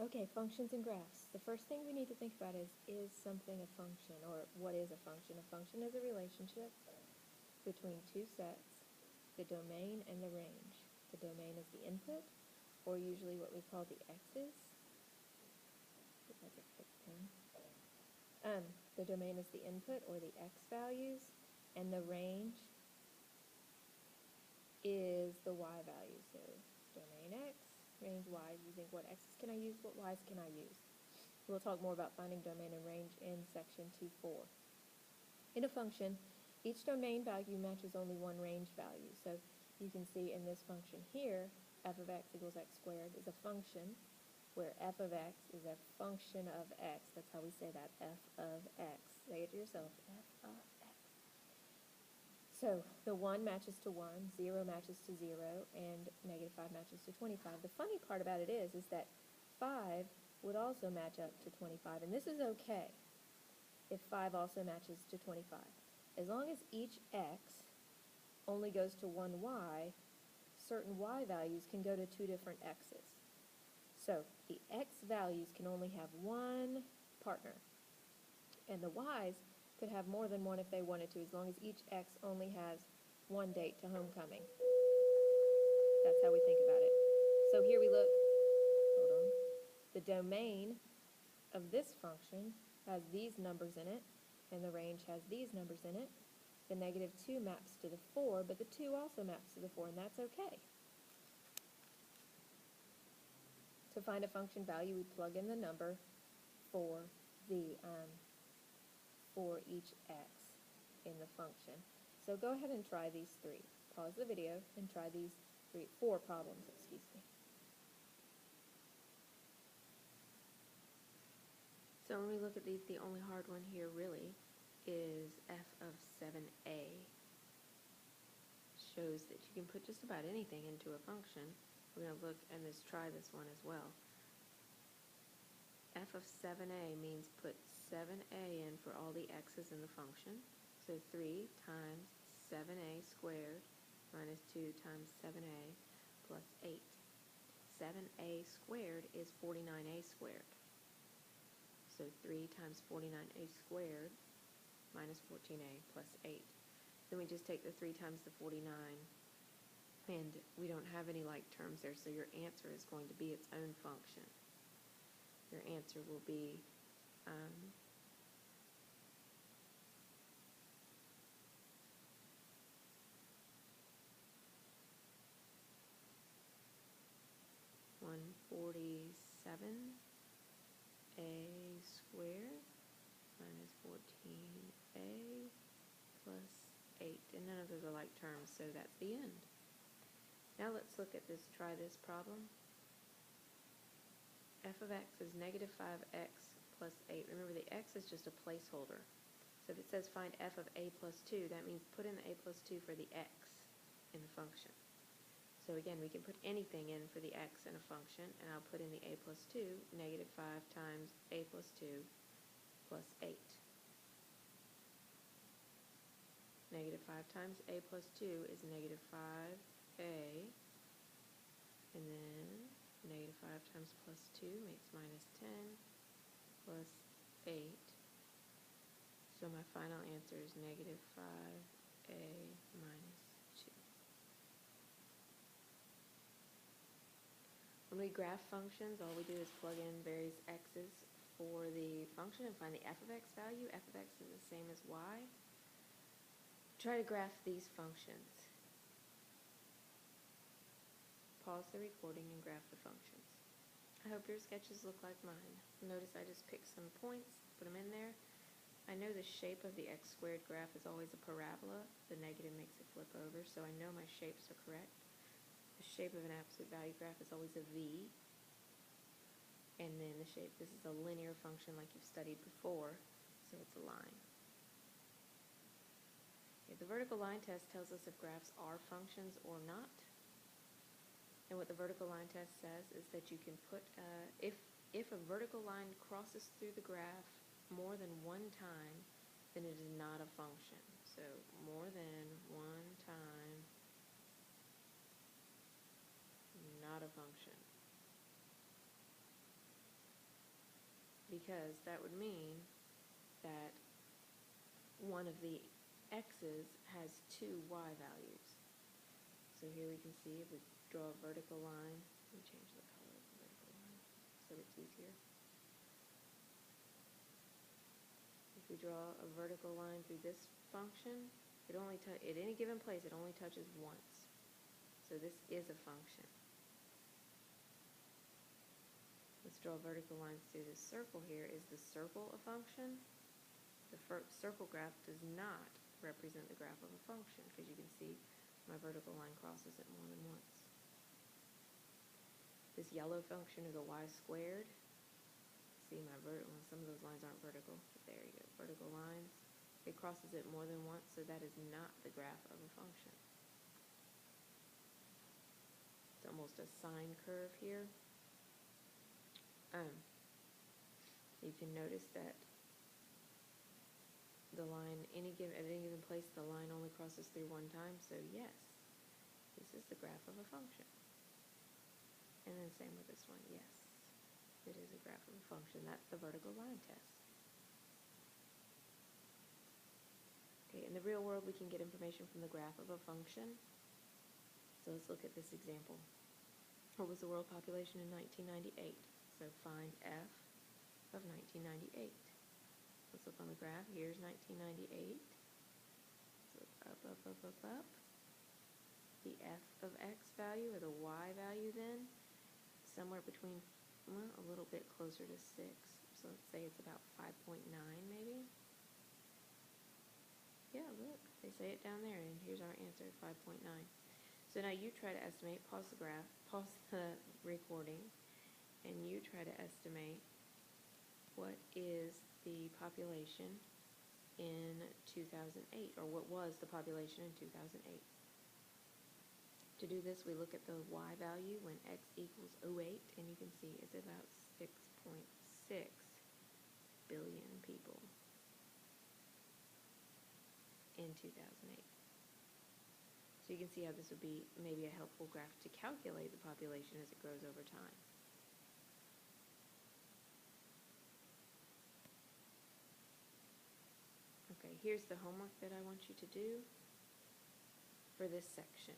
Okay, functions and graphs. The first thing we need to think about is something a function, or what is a function? A function is a relationship between two sets, the domain and the range. The domain is the input, or usually what we call the x's. That's a thick pen. The domain is the input, or the x values, and the range is the y value. So domain x, range y. You think, what x's can I use? What y's can I use? We'll talk more about finding domain and range in section 2.4. In a function, each domain value matches only one range value. So you can see in this function here, f of x equals x squared is a function where f of x is a function of x. That's how we say that, f of x. Say it to yourself, f of x. So the 1 matches to 1, 0 matches to 0, and negative 5 matches to 25. The funny part about it is that 5 would also match up to 25, and this is okay if 5 also matches to 25. As long as each x only goes to one y, certain y values can go to two different x's. So the x values can only have one partner, and the y's could have more than one if they wanted to, as long as each x only has one date to homecoming. That's how we think about it. So here we look, hold on, the domain of this function has these numbers in it, and the range has these numbers in it. The negative 2 maps to the 4, but the 2 also maps to the 4, and that's okay. To find a function value, we plug in the number for each x in the function. So go ahead and try these three. Pause the video and try these four problems, excuse me. So when we look at these, the only hard one here really is f of 7a. Shows that you can put just about anything into a function. We're going to look and try this one as well. F of 7a means put 7a in for all the x's in the function. So 3 times 7a squared minus 2 times 7a plus 8. 7a squared is 49a squared. So 3 times 49a squared minus 14a plus 8. Then we just take the 3 times the 49, and we don't have any like terms there, so your answer is going to be its own function. Your answer will be 147a squared minus 14a plus 8. And none of those are like terms, so that's the end. Now let's look at this, try this problem. F of x is negative 5x plus 8. Remember, the x is just a placeholder. So if it says find f of a plus 2, that means put in the a plus 2 for the x in the function. So again, we can put anything in for the x in a function, and I'll put in the a plus 2, negative 5 times a plus 2 plus 8. Negative 5 times a plus 2 is negative 5a, and then negative 5 times plus 2 makes minus 10 plus 8. So my final answer is negative 5a minus 2. When we graph functions, all we do is plug in various x's for the function and find the f of x value. F of x is the same as y. Try to graph these functions. Pause the recording and graph the functions. I hope your sketches look like mine. Notice I just picked some points, put them in there. I know the shape of the x squared graph is always a parabola. The negative makes it flip over, so I know my shapes are correct. The shape of an absolute value graph is always a V. And then the shape, this is a linear function like you've studied before, so it's a line. Okay, the vertical line test tells us if graphs are functions or not. And what the vertical line test says is that you can put, if a vertical line crosses through the graph more than one time, then it is not a function. So more than one time, not a function. because that would mean that one of the x's has two y values. So here we can see if we draw a vertical line, let me change the color of the vertical line so it's easier. If we draw a vertical line through this function, at any given place, it only touches once. So this is a function. Let's draw vertical lines through this circle here. Is the circle a function? The circle graph does not represent the graph of a function, because you can see my vertical line crosses it more than once. This yellow function is a y squared. See, some of those lines aren't vertical, but there you go, vertical lines. It crosses it more than once, so that is not the graph of a function. It's almost a sine curve here. You can notice that the line, at any given place, the line only crosses through one time, so yes, this is the graph of a function. And then same with this one, yes, it is a graph of a function. That's the vertical line test. Okay, in the real world, we can get information from the graph of a function. So let's look at this example. What was the world population in 1998? So find f of 1998. Let's look on the graph. Here's 1998. Let's look up, up, up, up, up. The f of x value, or the y value then, somewhere between, well, a little bit closer to 6. So let's say it's about 5.9 maybe. Yeah, look, they say it down there, and here's our answer, 5.9. So now you try to estimate, pause the recording, and you try to estimate what is the population in 2008, or what was the population in 2008. To do this, we look at the y value when x equals 08, and you can see it's about 6.6 billion people in 2008. So you can see how this would be maybe a helpful graph to calculate the population as it grows over time. Okay, here's the homework that I want you to do for this section.